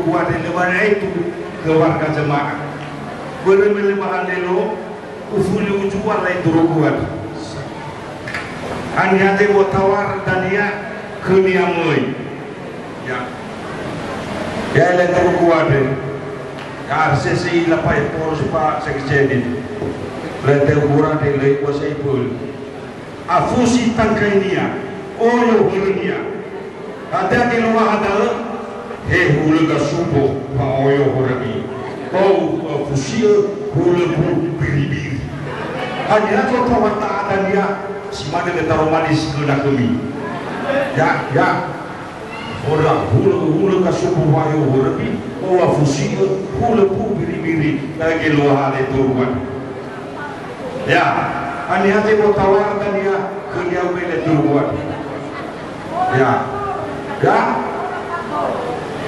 kuat lebar itu ke warga jemaah. Bermelimpahan lelo ufuli ujuan lain turu kuat. Anda te tawar dan dia keniamoi. Ya. Ya lain turu kuat. Ya sesi lapai poros pak sekjen. Lain kurang de lain kuasa ipul. Afusi tangkainia, oyo hirnia. Ada di luar ada. Huluga subuh pa oyo horami bau fusil hulu biri-biri hanya tu tawata dan dia si mana dia taruh manis kena kami ya orang huluga subuh pa oyo horami bau fusil hulu biri-biri lagi luar ada turuan ya hanya tu tawar dan dia kena beli turuan ya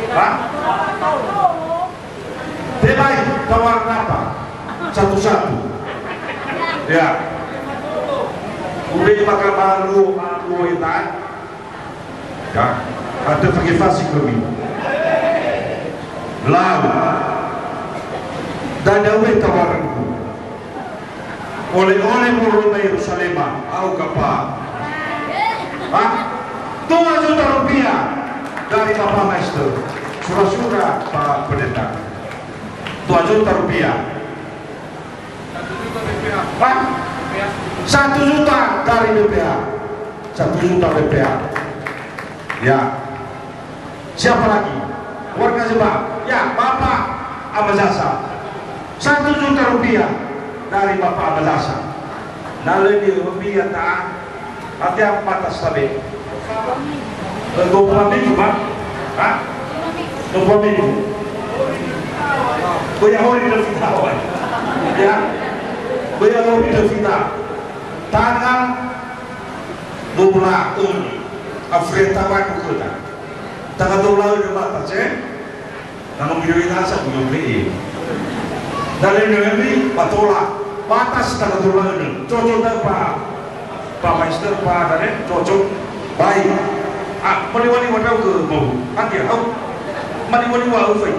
Pak, Belai tawar apa? Satu-satu. Ya. Udah makan malu itu. Ya. Ada pakai fasik kami. Lalu, dan dawe tawaranku. Oleh-oleh muruna Yerusalem, au kapa. Pak, 2 juta rupiah dari Bapak Maester. Surah-surah Pak Pendeta 2 juta rupiah. 1 juta BPA. Pak? 1 juta dari BPA. 1 juta BPA. Ya. Siapa lagi? Warga Jemaah. Ya, Bapak Amazasa. 1 juta rupiah dari Bapak Amazasa. Lalu di rupiah tak ada apa atas tabe. 20 minggu Pak? Hah? 20 minggu. Banyak orang di fitnah, ya. Banyak orang di fitnah. Tanggal 12 Afrika waktu kita. Tanggal 12 di mana saja? Tanggal biasa punya beli. Dari negeri patola batas tanggal 12 cocok tak Pak Maester Pak Danen cocok baik. Mani-mani wadau ke mau hati au mani-mani wadau fai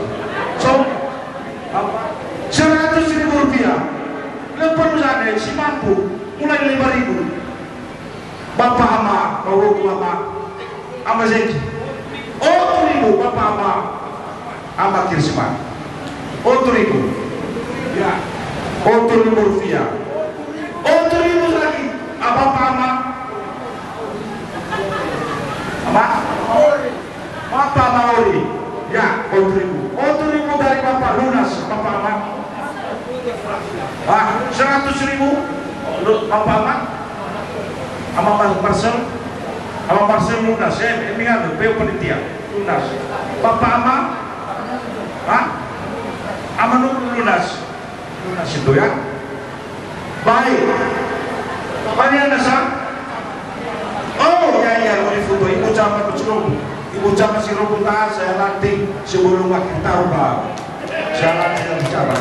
so 100.000 rupiah lepas sana si mampu mulai 5.000 Bapak ama bawa ama zeki 1.000 Bapak ama kirsman 1.000 ya 1.000 rupiah 1.000 lagi Bapak ama Bapak Maori, ya, 1.000 dari Bapak lunas, Bapak Aman. 100.000 Bapak Aman, sama parcel lunas, ini ada, panitia lunas. Bapak Aman, Aman lunas itu ya. Baik, banyak nasa. Oh ya, mau difoto ibu camat si Robo tahan saya latih sebelum waktu tahu Pak. Saya latih bicara.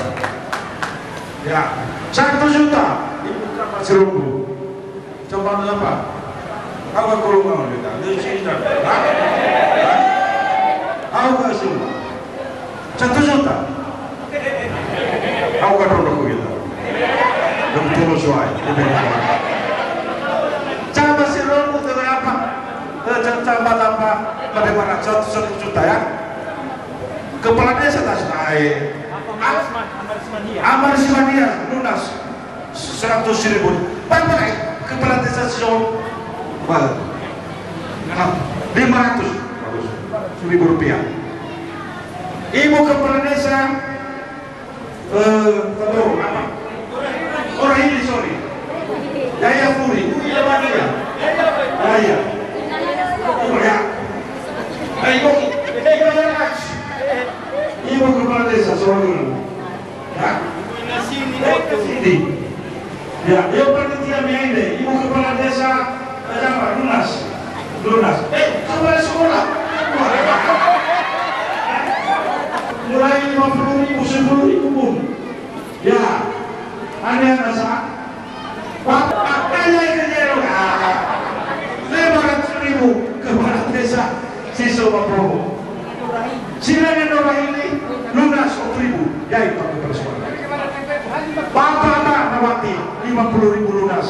Ya, 1 juta ibu camat si Robo. Coba apa? Apa kalau mau kita? Di sini dah. Apa sih? 1 juta. Apa kalau kita? Betul sesuai. Camat si Robo apa? Camat apa? Bagaimana 1 juta ya? Kepala desa tas naik. Amar Simania lunas 100.000. Baik kepala desa Solo. 500.000 rupiah. Ibu kepala desa apa? Orang ini sorry. Yaya Puri. Yaya. Ya. Ibu kepala desa Solo. Ya. Sini. Ya, yang panitia ini, ibu kepala desa apa? Lunas. Kepala sekolah. Mulai 50.000, 10.000 pun. Ya. Ada yang rasa. Kaya kerja 500.000 kepala desa Siso Maprobo. Silakan orang ini lunas 4.000, ya itu kepala sekolah. Bapak anak Nawati 50.000 lunas.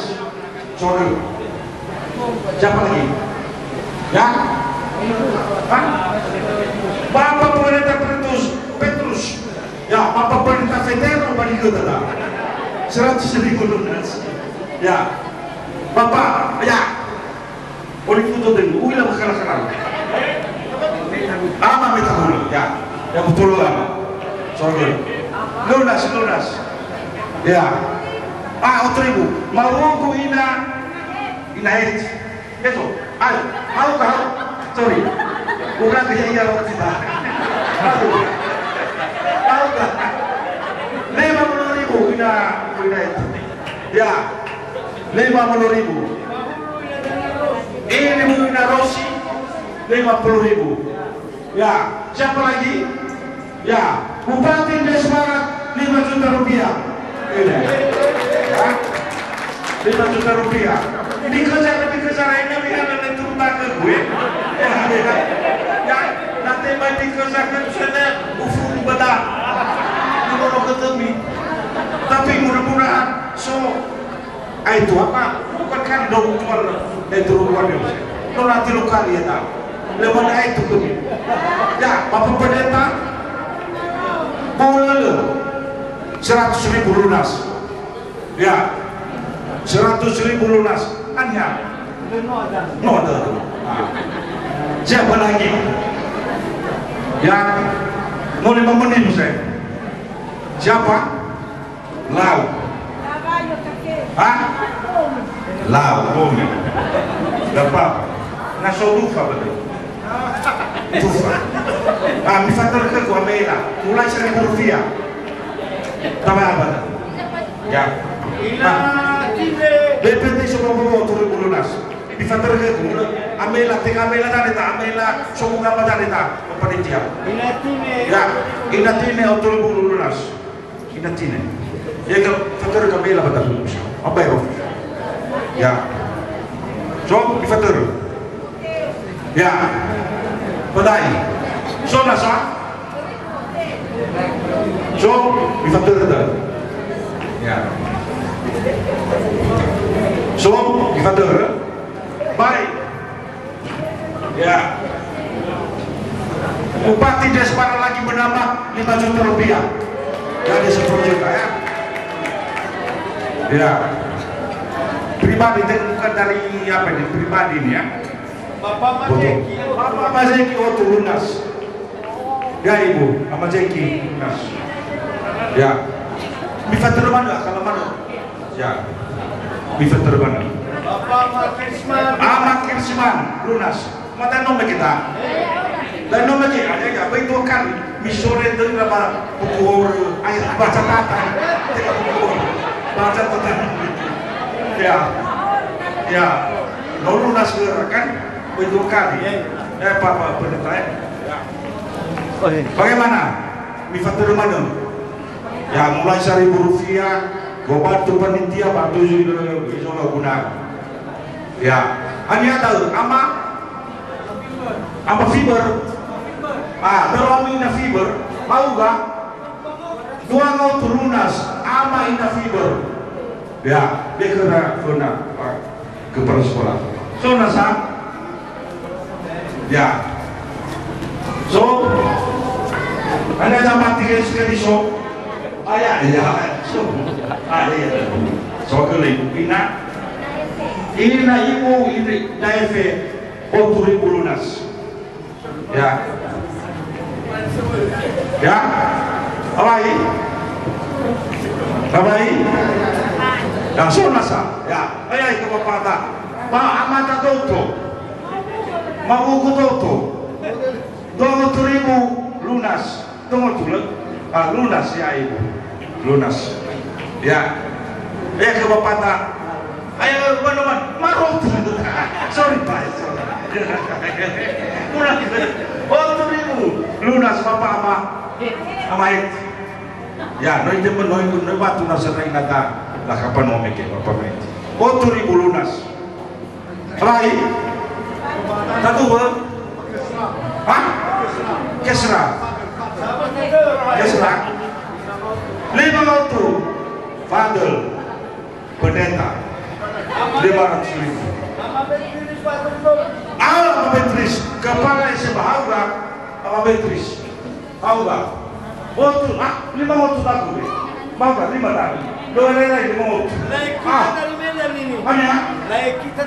Sorry. Siapa lagi? Ya? Hah? Bapak pemerintah Petrus. Ya, Bapak pemerintah Vetero bagi kita dah. 100.000 lunas. Ya. Bapak, ya. Oleh itu dulu, ulah bakal-bakal. Ama minta dulu, ya. Ya betul ama. Sorry. Lunas. Ya. 4.000. Mau ina het. Betul. Ayo, kau. Sorry. Kurang kaya waktu kita. Kau kah? 50.000 ina het. Ya. 50.000. Ini Ina Rossi 50.000. Ya, siapa lagi? Ya, Bupati Desmarat 5 juta rupiah. Ini. Ya. 5 juta rupiah. Dikejar ini biar nanti turun ke gue. Ya, nanti baik dikejarkan sana ufung bedah. Nomor ketemu. Tapi mudah-mudahan itu apa? Bukan kan dong jual itu luar biasa. Lo nanti lo kali ya tahu. Lewat itu kami. Ya, Bapak Pendeta boleh 100.000 lunas. Ya, 100.000 lunas. Hanya. No ada. Siapa lagi? Yang mau 5 menit saya. Siapa? Lau. Hah? Lau, bome. Dapat. Nasol dufa betul. Dufa. Mi fator ke gua mela. Mulai 1.000 rupiah. Tambah apa? Ya. BPT semua bawa 4.000 lunas. Mi fator ke gua. Amela tadi tak amela. Semua apa tadi tak? Panitia. Ya. Inatine 4.000 lunas. Inatine. Ya kalau fator ke mela betul. Apa ya? Ya. So, di fator. Ya. Badai. So nasa. So, di fator dah. Ya. So, di fator. Baik. Ya. Bupati Desmara lagi menambah 5 juta rupiah. Jadi 10 juta ya. Ya. Pribadi bukan dari apa ini? Pribadi ini ya. Bapak Mazeki waktu lunas. Ya Ibu, Bapak Mazeki lunas. Ya. Bisa terbang kalau mana? Ya. Bisa terbang. Bapak Kirsman lunas. Mata nomor kita. Dan nomor kita ya begitu kan. Misore itu berapa ukur air baca kata. Tidak ukur baca kata. Ya, lalu lunas kan begitu kali. Bapak Pendeta. Bagaimana? Mifatur mana? Ya mulai 1.000 rupiah. Gua bantu panitia bantu juga guna. Ya, hanya tahu ama fiber. Beromina fiber. Mau gak? 2 lunas ama ina fiber. Ya, dia kena kepala sekolah. So nasa, ya. So, ada zaman 3 sekali so, ayah, ya. So, ayah. So kali, ina ibu ini DFE 4.000 lunas. Ya. Ya. Abai. Langsung nasa, ya, ayah itu bapak amata toto, mau toto, 2.000 lunas, lunas ya Ibu, lunas, ya, ke bapak ayo teman-teman, marut, sorry Pak, kurang, 2.000 lunas bapak amait, ya, noi batu nasa ring nata. Lah kapan mau mikir apa itu? 4.000 lunas. Baik. Satu Hah? Kesra. Islam 500 Fadil pendeta 500.000 Apa Beatrice kepala sebahauga apa Beatrice auga betul 500 aku mau gak 5 tahun dua lagi 500 dari Medan ini hanya layak kita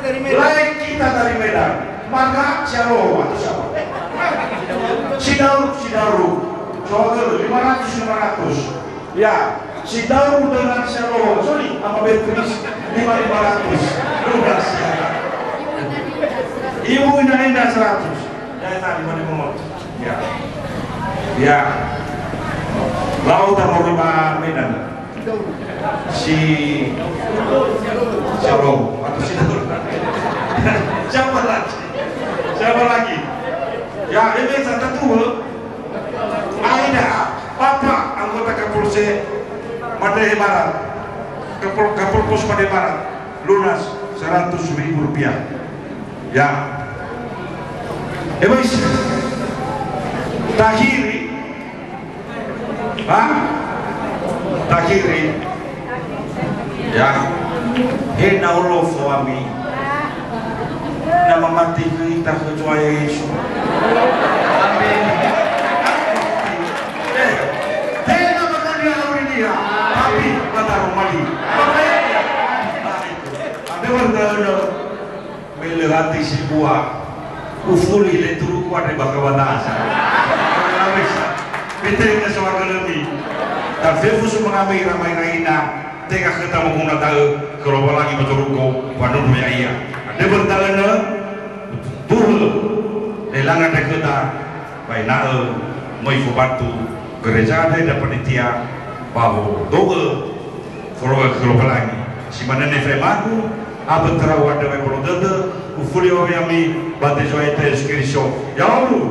dari Medan maka siapa atau siapa Sidaru soal 500 ya Sidaru dengan siapa sorry sama Beatrice 500 lunas ibu indah 100 dari tadi mana ngomong ya laut atau rumah Medan si Shalom atau si Daud siapa lagi ya ini satu tuh ada Papa anggota Kapolsek Madai Barat Kapolpos Madai Barat lunas 100.000 rupiah ya Ebis Tahiri ya hena Allah suami nama mati kita kecuali Yesus amin hena makan dia dia tapi mata rumali ada warga melewati si buah ufuli leturu kuat di bakawanasa Bintangnya suara lebih, tapi fusu mengambil ramai raina, tega kita mengguna tahu kalau lagi berturuko, panu punya iya. Ada bertalana, tuh, lelangan kita, baik nae, mau batu, gereja ada dapat panitia, bahu doa, kalau lagi, si mana nefremaku, apa terawat dengan produk, ufuli orang yang mi batu soal itu skripsi, ya Allah.